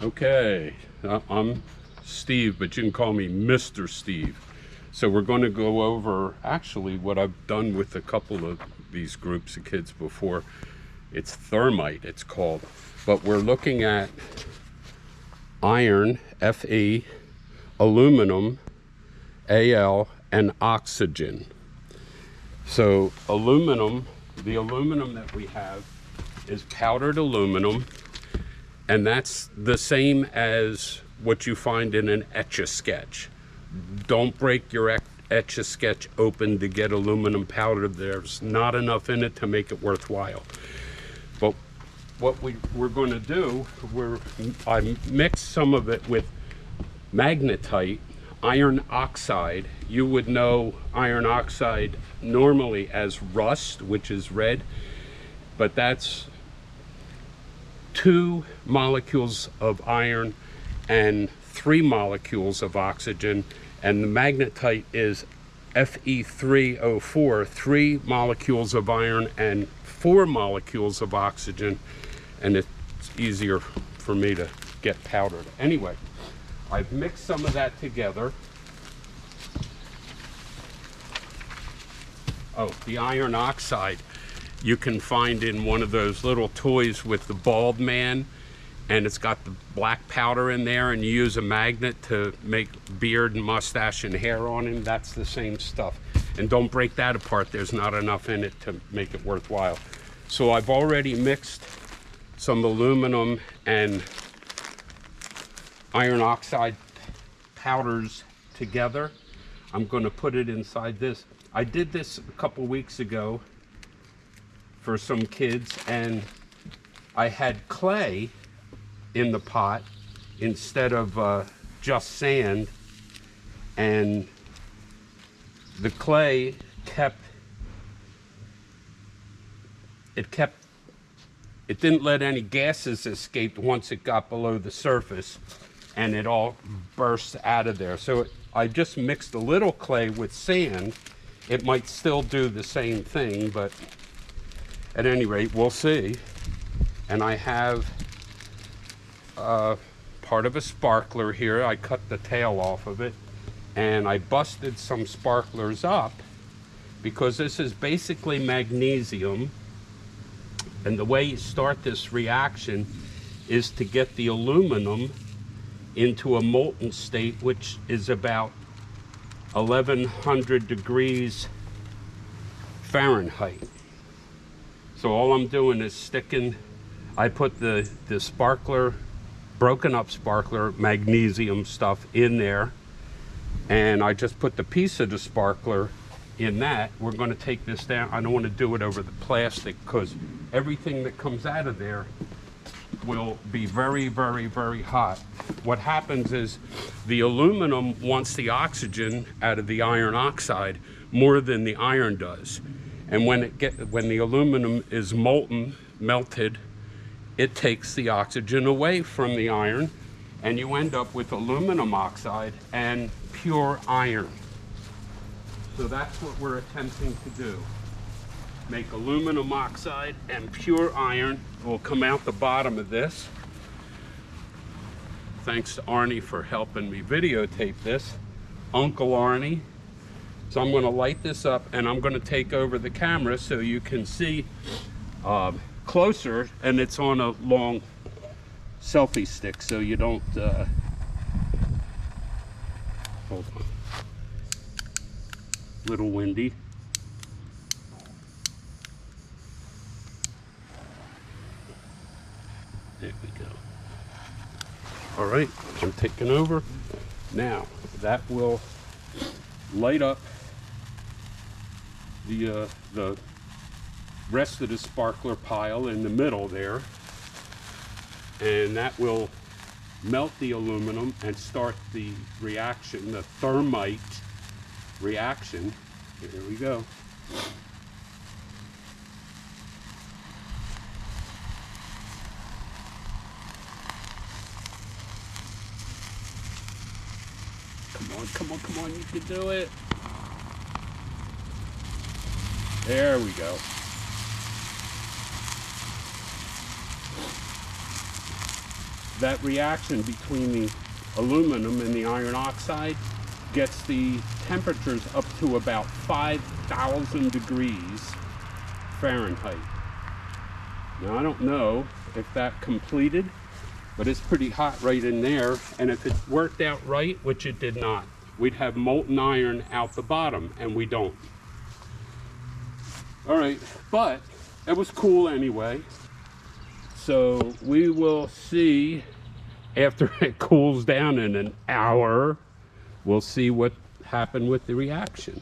Okay, I'm Steve, but you can call me Mr. Steve. So we're going to go over actually what I've done with a couple of these groups of kids before. It's Thermite, it's called. But we're looking at iron, Fe, aluminum, Al, and oxygen. So aluminum, the aluminum that we have is powdered aluminum, and that's the same as what you find in an Etch-a-Sketch. Don't break your Etch-a-Sketch open to get aluminum powder. There's not enough in it to make it worthwhile. But what we're going to do, I mixed some of it with magnetite, iron oxide. You would know iron oxide normally as rust, which is red, but that's 2 molecules of iron and 3 molecules of oxygen, and the magnetite is Fe3O4, 3 molecules of iron and 4 molecules of oxygen, and it's easier for me to get powdered. Anyway, I've mixed some of that together. Oh, the iron oxide you can find in one of those little toys with the bald man, and it's got the black powder in there, and you use a magnet to make beard and mustache and hair on him. That's the same stuff. And don't break that apart. There's not enough in it to make it worthwhile. So I've already mixed some aluminum and iron oxide powders together. I'm going to put it inside this. I did this a couple weeks ago for some kids, and I had clay in the pot instead of just sand, and the clay it didn't let any gases escape once it got below the surface, and it all burst out of there. So I just mixed a little clay with sand. It might still do the same thing, but at any rate, we'll see. And I have part of a sparkler here. I cut the tail off of it, and I busted some sparklers up because this is basically magnesium. And the way you start this reaction is to get the aluminum into a molten state, which is about 1100 degrees Fahrenheit. So all I'm doing is sticking, I put the sparkler, broken up sparkler, magnesium stuff in there, and I just put the piece of the sparkler in that. We're going to take this down. I don't want to do it over the plastic because everything that comes out of there will be very, very, very hot. What happens is the aluminum wants the oxygen out of the iron oxide more than the iron does. And when the aluminum is melted, it takes the oxygen away from the iron, and you end up with aluminum oxide and pure iron. So that's what we're attempting to do. Make aluminum oxide and pure iron. Will come out the bottom of this. Thanks to Arnie for helping me videotape this. Uncle Arnie. So I'm going to light this up, and I'm going to take over the camera so you can see closer, and it's on a long selfie stick so you don't hold on. Little windy. There we go. All right, I'm taking over. Now, that will light up the rest of the sparkler pile in the middle there, and that will melt the aluminum and start the reaction, the thermite reaction. Here we go. Come on, come on, you can do it. There we go. that reaction between the aluminum and the iron oxide gets the temperatures up to about 5,000 degrees Fahrenheit. Now I don't know if that completed, but it's pretty hot right in there, and if it worked out right, which it did not, we'd have molten iron out the bottom, and we don't. All right, but it was cool anyway. So we will see after it cools down in an hour, we'll see what happened with the reaction.